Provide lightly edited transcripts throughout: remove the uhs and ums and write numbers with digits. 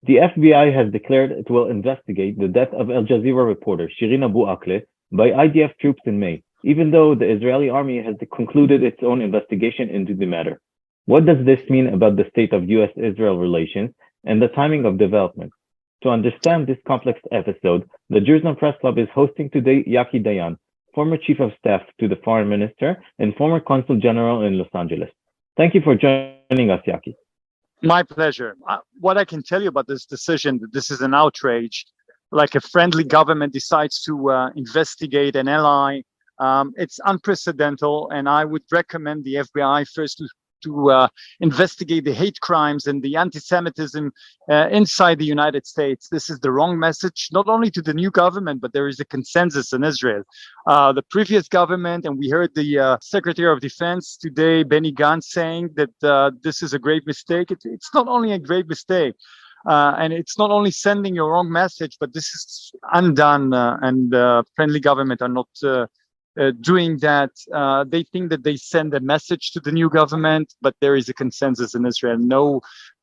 The FBI has declared it will investigate the death of Al Jazeera reporter Shirin Abu Akleh by IDF troops in May, even though the Israeli army has concluded its own investigation into the matter. What does this mean about the state of US-Israel relations and the timing of developments? To understand this complex episode, the Jerusalem Press Club is hosting today Yaki Dayan, former chief of staff to the foreign minister and former consul general in Los Angeles. Thank you for joining us, Yaki. My pleasure. What I can tell you about this decision, that this is an outrage, like a friendly government decides to investigate an ally. It's unprecedented, and I would recommend the FBI first to investigate the hate crimes and the anti-Semitism inside the United States. This is the wrong message, not only to the new government, but there is a consensus in Israel. The previous government, and we heard the Secretary of Defense today, Benny Gantz, saying that this is a grave mistake. It's not only a grave mistake, and it's not only sending a wrong message, but this is undone, and friendly government are not doing that. They think that they send a message to the new government, but there is a consensus in Israel.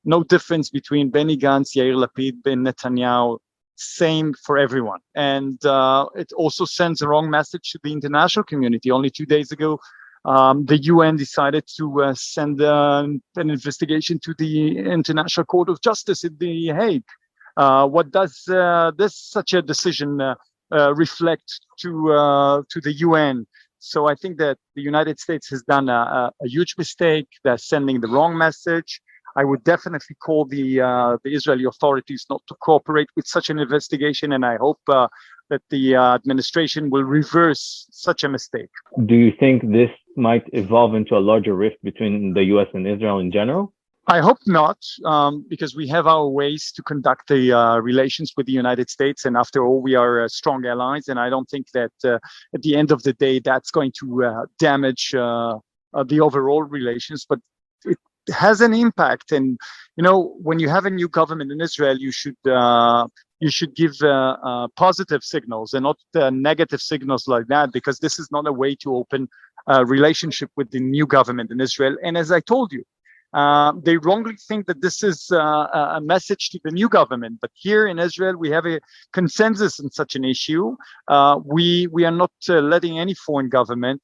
No difference between Benny Gantz, Yair Lapid, Ben Netanyahu. Same for everyone. And it also sends a wrong message to the international community. Only 2 days ago, the UN decided to send an investigation to the International Court of Justice in The Hague. What does such a decision reflect to the UN? So I think that the United States has done a huge mistake. They're sending the wrong message. I would definitely call the Israeli authorities not to cooperate with such an investigation, and I hope that the administration will reverse such a mistake. Do you think this might evolve into a larger rift between the US and Israel in general? I hope not, because we have our ways to conduct the relations with the United States. And after all, we are strong allies. And I don't think that at the end of the day, that's going to damage the overall relations. But it has an impact. And, when you have a new government in Israel, you should give positive signals and not negative signals like that, because this is not a way to open a relationship with the new government in Israel. And as I told you, they wrongly think that this is a message to the new government. But here in Israel, we have a consensus in such an issue. We are not letting any foreign government,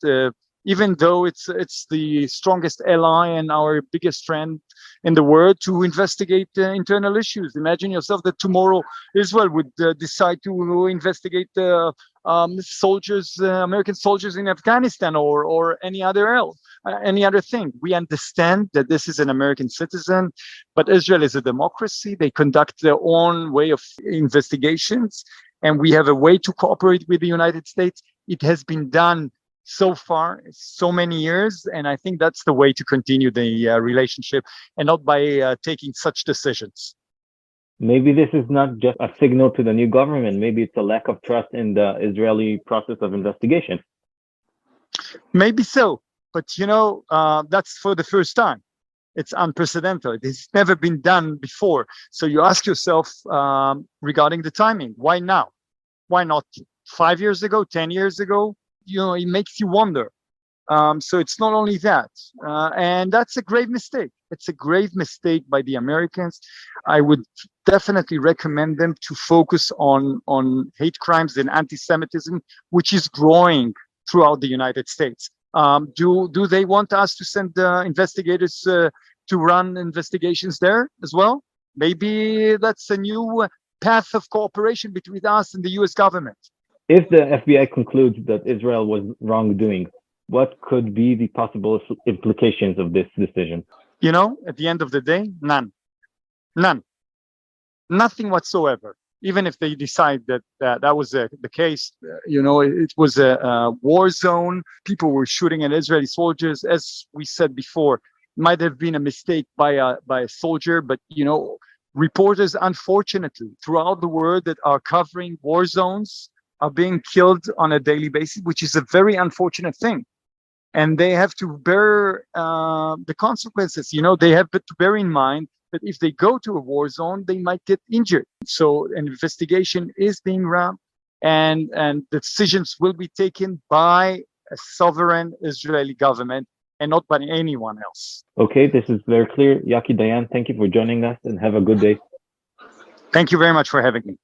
even though it's the strongest ally and our biggest friend in the world, to investigate internal issues. Imagine yourself that tomorrow Israel would decide to investigate soldiers, American soldiers in Afghanistan or any other thing. We understand that this is an American citizen, but Israel is a democracy. They conduct their own way of investigations, and we have a way to cooperate with the United States. It has been done so far, so many years, and I think that's the way to continue the relationship, and not by taking such decisions. Maybe this is not just a signal to the new government. Maybe it's a lack of trust in the Israeli process of investigation. Maybe so, but that's for the first time. It's unprecedented. It's never been done before. So you ask yourself regarding the timing, why now? Why not 5 years ago, 10 years ago? It makes you wonder. So it's not only that, and that's a grave mistake. It's a grave mistake by the Americans. I would definitely recommend them to focus on hate crimes and anti-Semitism, which is growing throughout the United States. Do they want us to send investigators to run investigations there as well? Maybe that's a new path of cooperation between us and the U.S. government. If the FBI concludes that Israel was wrongdoing, what could be the possible implications of this decision? At the end of the day, none. Nothing whatsoever. Even if they decide that was the case, it was a war zone. People were shooting at Israeli soldiers. As we said before, it might have been a mistake by a soldier, but reporters, unfortunately, throughout the world that are covering war zones are being killed on a daily basis, which is a very unfortunate thing. And they have to bear the consequences. They have to bear in mind that if they go to a war zone, they might get injured. So an investigation is being run, and decisions will be taken by a sovereign Israeli government and not by anyone else. Okay, this is very clear. Yaki Dayan, thank you for joining us and have a good day. Thank you very much for having me.